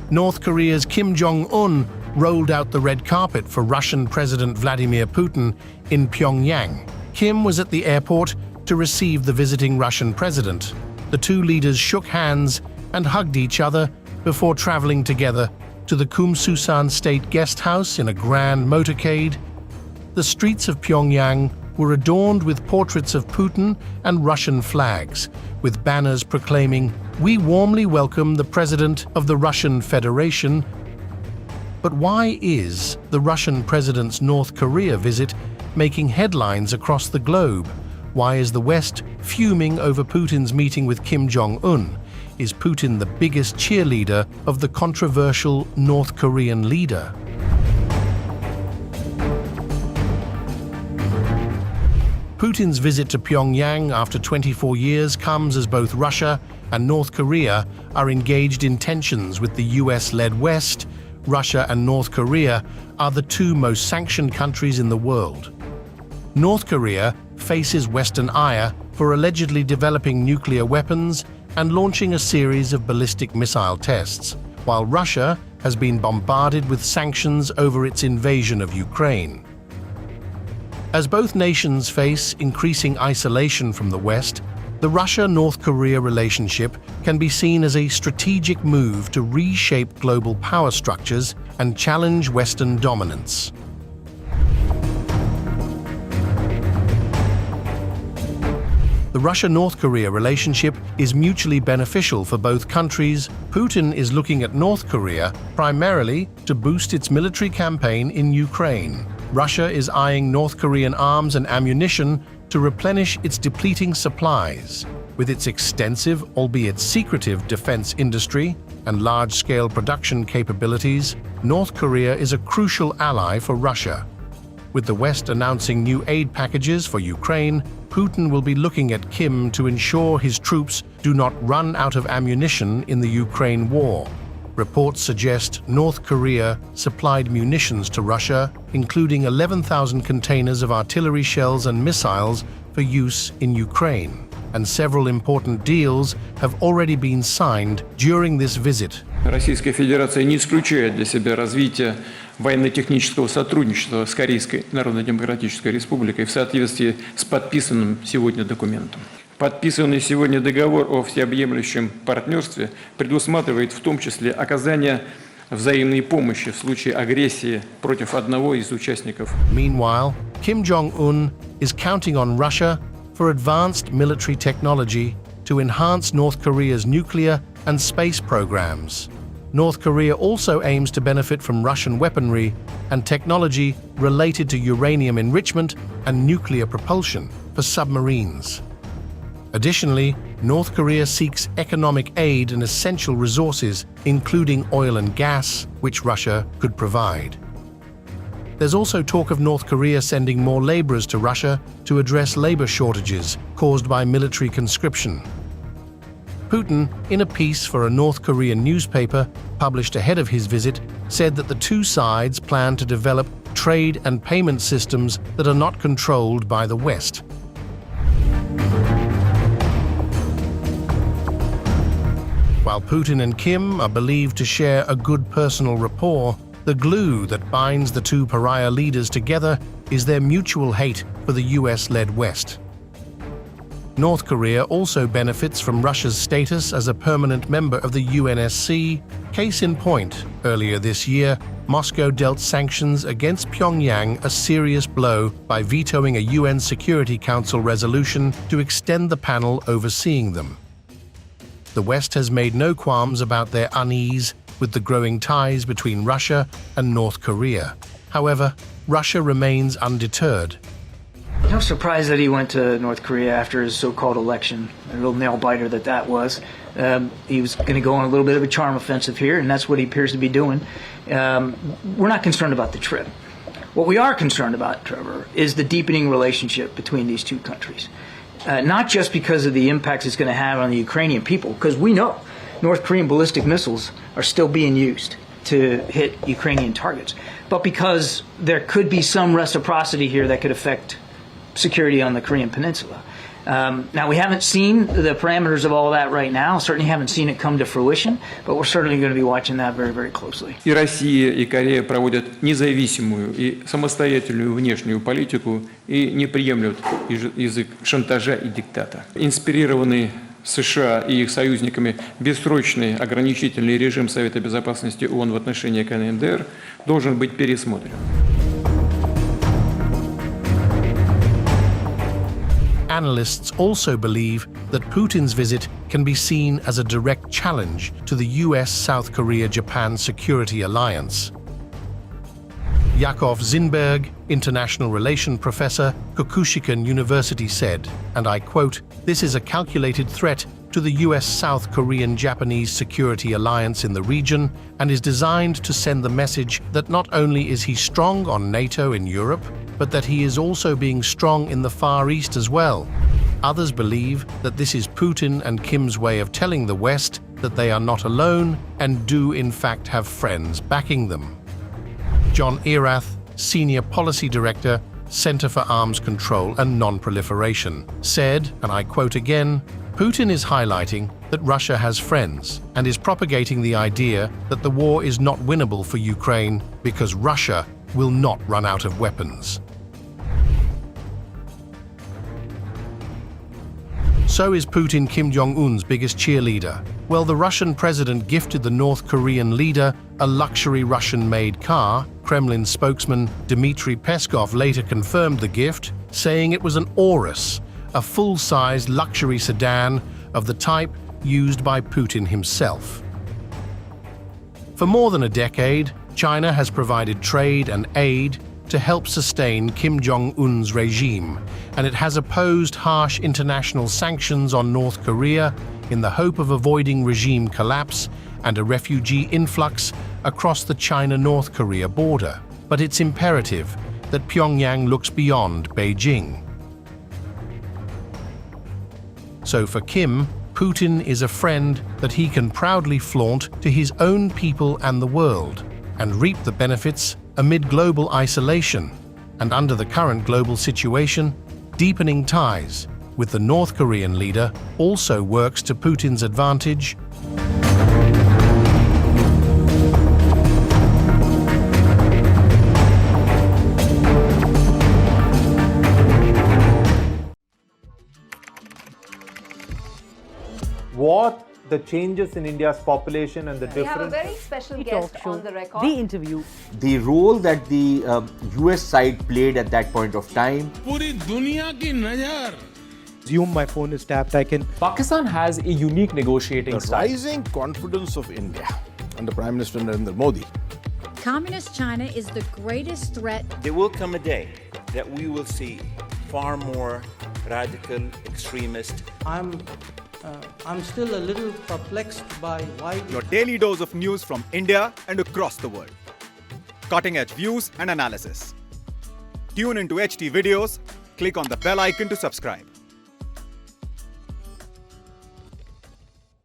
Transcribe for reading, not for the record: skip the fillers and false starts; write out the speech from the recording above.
North Korea's Kim Jong Un rolled out the red carpet for Russian President Vladimir Putin in Pyongyang. Kim was at the airport to receive the visiting Russian president. The two leaders shook hands and hugged each other before traveling together to the Kumsusan State Guest House in a grand motorcade. The streets of Pyongyang were adorned with portraits of Putin and Russian flags, with banners proclaiming, "We warmly welcome the President of the Russian Federation." But why is the Russian president's North Korea visit making headlines across the globe? Why is the West fuming over Putin's meeting with Kim Jong Un? Is Putin the biggest cheerleader of the controversial North Korean leader? Putin's visit to Pyongyang after 24 years comes as both Russia and North Korea are engaged in tensions with the US-led West. Russia and North Korea are the two most sanctioned countries in the world. North Korea faces Western ire for allegedly developing nuclear weapons and launching a series of ballistic missile tests, while Russia has been bombarded with sanctions over its invasion of Ukraine. As both nations face increasing isolation from the West, the Russia-North Korea relationship can be seen as a strategic move to reshape global power structures and challenge Western dominance. The Russia-North Korea relationship is mutually beneficial for both countries. Putin is looking at North Korea primarily to boost its military campaign in Ukraine. Russia is eyeing North Korean arms and ammunition to replenish its depleting supplies. With its extensive, albeit secretive, defense industry and large-scale production capabilities, North Korea is a crucial ally for Russia. With the West announcing new aid packages for Ukraine, Putin will be looking at Kim to ensure his troops do not run out of ammunition in the Ukraine war. Reports suggest North Korea supplied munitions to Russia, including 11,000 containers of artillery shells and missiles for use in Ukraine, and several important deals have already been signed during this visit. Российская Федерация не исключает для себя развитие военно-технического сотрудничества с Корейской Народно-Демократической Республикой в соответствии с подписанным сегодня документом. Подписанный сегодня договор о всеобъемлющем партнерстве предусматривает в том числе оказание взаимной помощи в случае агрессии против одного из участников. Meanwhile, Kim Jong Un is counting on Russia for advanced military technology to enhance North Korea's nuclear and space programs. North Korea also aims to benefit from Russian weaponry and technology related to uranium enrichment and nuclear propulsion for submarines. Additionally, North Korea seeks economic aid and essential resources, including oil and gas, which Russia could provide. There's also talk of North Korea sending more laborers to Russia to address labor shortages caused by military conscription. Putin, in a piece for a North Korean newspaper published ahead of his visit, said that the two sides plan to develop trade and payment systems that are not controlled by the West. While Putin and Kim are believed to share a good personal rapport, the glue that binds the two pariah leaders together is their mutual hate for the US-led West. North Korea also benefits from Russia's status as a permanent member of the UNSC. Case in point, earlier this year, Moscow dealt sanctions against Pyongyang a serious blow by vetoing a UN Security Council resolution to extend the panel overseeing them. The West has made no qualms about their unease with the growing ties between Russia and North Korea. However, Russia remains undeterred. No surprise that he went to North Korea after his so-called election. A real nail-biter that was. He was going to go on a little bit of a charm offensive here, and that's what he appears to be doing. We're not concerned about the trip. What we are concerned about, Trevor, is the deepening relationship between these two countries. Not just because of the impacts it's going to have on the Ukrainian people, because we know North Korean ballistic missiles are still being used to hit Ukrainian targets, but because there could be some reciprocity here that could affect security on the Korean Peninsula. Now, we haven't seen the parameters of all that right now, certainly haven't seen it come to fruition, but we're certainly going to be watching that very, very closely. И Россия, и Корея проводят независимую и самостоятельную внешнюю политику и не приемлют язык шантажа и диктата. Инспирированный США и их союзниками бессрочный ограничительный режим Совета Безопасности ООН в отношении КНДР должен быть пересмотрен. Analysts also believe that Putin's visit can be seen as a direct challenge to the US-South Korea-Japan security alliance. Yakov Zinberg, international relation professor, Kokushikan University said, and I quote, "This is a calculated threat to the US-South Korean-Japanese security alliance in the region and is designed to send the message that not only is he strong on NATO in Europe, but that he is also being strong in the Far East as well." Others believe that this is Putin and Kim's way of telling the West that they are not alone and do in fact have friends backing them. John Erath, Senior Policy Director, Center for Arms Control and Non-Proliferation, said, and I quote again, "Putin is highlighting that Russia has friends and is propagating the idea that the war is not winnable for Ukraine because Russia will not run out of weapons." So is Putin Kim Jong Un's biggest cheerleader? Well, the Russian president gifted the North Korean leader a luxury Russian-made car. Kremlin spokesman Dmitry Peskov later confirmed the gift, saying it was an Aurus, a full-sized luxury sedan of the type used by Putin himself. For more than a decade, China has provided trade and aid to help sustain Kim Jong Un's regime, and it has opposed harsh international sanctions on North Korea in the hope of avoiding regime collapse and a refugee influx across the China-North Korea border. But it's imperative that Pyongyang looks beyond Beijing. So for Kim, Putin is a friend that he can proudly flaunt to his own people and the world, and reap the benefits amid global isolation, and under the current global situation, deepening ties with the North Korean leader also works to Putin's advantage. What the changes in India's population and the We have a difference. very special guest on the record. The interview. The role that the US side played at that point of time. पूरी दुनिया की नजर Assume my phone is tapped, I can. Pakistan has a unique negotiating style. rising confidence of India under Prime Minister Narendra Modi. Communist China is the greatest threat. There will come a day that we will see far more radical extremist. I'm still a little perplexed by why. Your daily dose of news from India and across the world. Cutting edge views and analysis. Tune into HT videos. Click on the bell icon to subscribe.